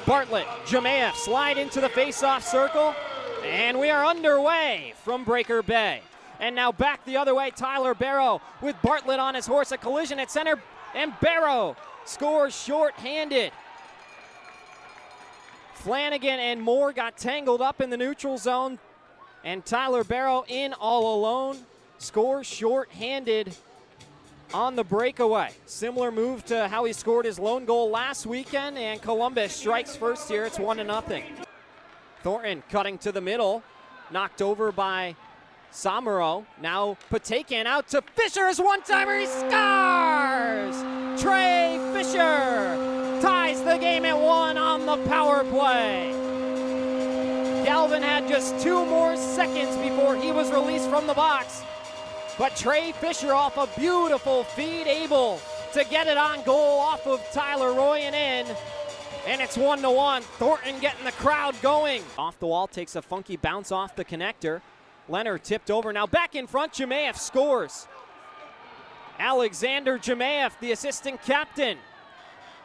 Bartlett, Jamaev slide into the face-off circle, and we are underway from Breaker Bay. And now back the other way, Tyler Barrow with Bartlett on his horse, a collision at center, and Barrow scores short-handed. Flanagan and Moore got tangled up in the neutral zone, and Tyler Barrow in all alone scores short-handed on the breakaway. Similar move to how he scored his lone goal last weekend, and Columbus strikes first here. It's 1-0. Thornton cutting to the middle, knocked over by Samaro. Now Patakin out to Fisher, his one-timer, he scores! Trey Fisher ties the game at 1 on the power play. Galvin had just 2 more seconds before he was released from the box. But Trey Fisher off a beautiful feed, able to get it on goal off of Tyler Roy and in. And it's 1-1. Thornton getting the crowd going. Off the wall, takes a funky bounce off the connector. Leonard tipped over, now back in front, Jamaev scores. Alexander Jamaev, the assistant captain,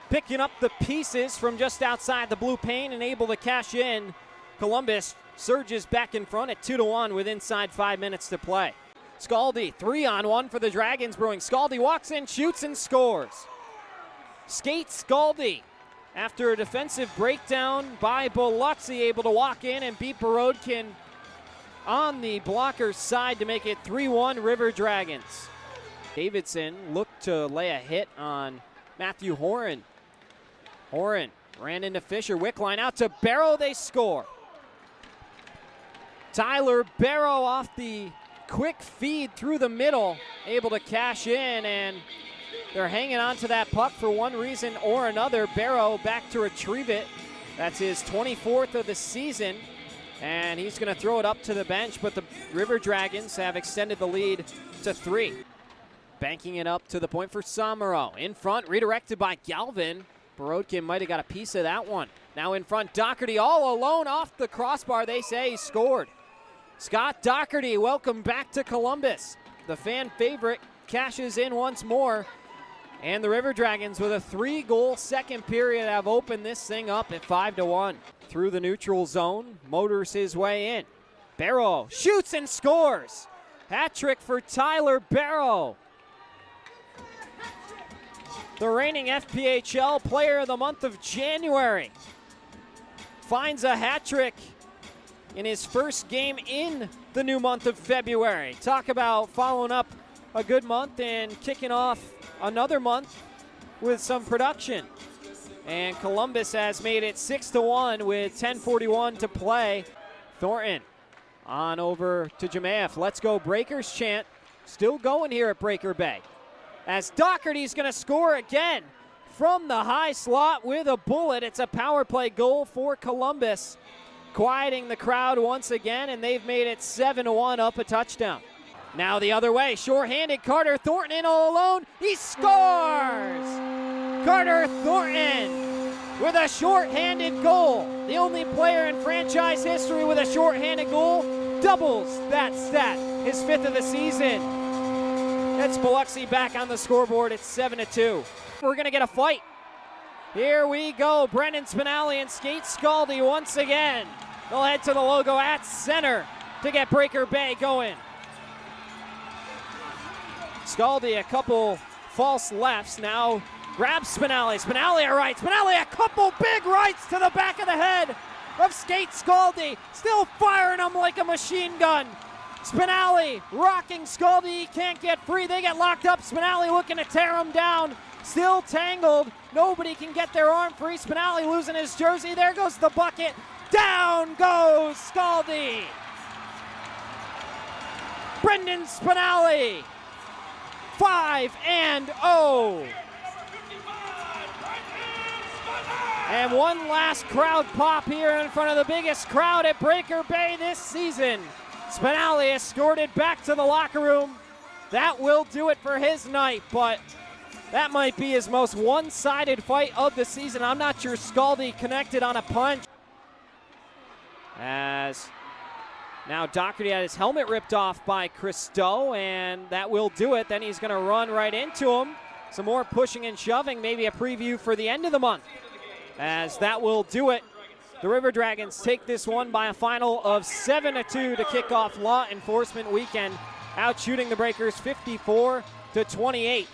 picking up the pieces from just outside the blue paint and able to cash in. Columbus surges back in front at 2-1 with inside 5 minutes to play. Scaldi, 3-on-1 for the Dragons brewing. Scaldi walks in, shoots, and scores. Skate Scaldi, after a defensive breakdown by Biloxi, able to walk in and beat Borodkin on the blocker's side to make it 3-1 River Dragons. Davidson looked to lay a hit on Matthew Horan. Horan ran into Fisher, Wickline out to Barrow, they score. Tyler Barrow off the quick feed through the middle, able to cash in, and they're hanging on to that puck for one reason or another. Barrow back to retrieve it. That's his 24th of the season, and he's going to throw it up to the bench, but the River Dragons have extended the lead to 3. Banking it up to the point for Samaro. In front, redirected by Galvin. Borodkin might have got a piece of that one. Now in front, Doherty all alone off the crossbar. They say he scored. Scott Doherty, welcome back to Columbus. The fan favorite cashes in once more. And the River Dragons, with a 3-goal second period, have opened this thing up at 5-1. Through the neutral zone, motors his way in. Barrow shoots and scores. Hat trick for Tyler Barrow. The reigning FPHL Player of the Month of January finds a hat trick in his first game in the new month of February. Talk about following up a good month and kicking off another month with some production. And Columbus has made it 6-1 with 10:41 to play. Thornton on over to Jamaev. Let's go Breakers chant. Still going here at Breaker Bay, as Doherty's going to score again from the high slot with a bullet. It's a power play goal for Columbus, quieting the crowd once again, and they've made it 7-1 up a touchdown. Now the other way, short-handed Carter Thornton in all alone. He scores! Carter Thornton with a short-handed goal. The only player in franchise history with a short-handed goal, doubles that stat, his 5th of the season. That's Biloxi back on the scoreboard. It's 7-2. We're going to get a fight. Here we go. Brendan Spinelli and Skate Scaldi once again. They'll head to the logo at center to get Breaker Bay going. Scaldi a couple false lefts. Now grabs Spinelli. Spinelli a right. Spinelli a couple big rights to the back of the head of Skate Scaldi. Still firing them like a machine gun. Spinelli rocking Scaldi. He can't get free. They get locked up. Spinelli looking to tear him down. Still tangled. Nobody can get their arm free. Spinelli losing his jersey. There goes the bucket. Down goes Scaldi. Brendan Spinelli. 5-0. And one last crowd pop here in front of the biggest crowd at Breaker Bay this season. Spinelli escorted back to the locker room. That will do it for his night, but that might be his most one-sided fight of the season. I'm not sure Scaldi connected on a punch. As now Doherty had his helmet ripped off by Christo, and that will do it. Then he's going to run right into him. Some more pushing and shoving, maybe a preview for the end of the month. as that will do it. The River Dragons take this one by a final of 7-2 to kick off Law Enforcement Weekend, out shooting the Breakers 54-28.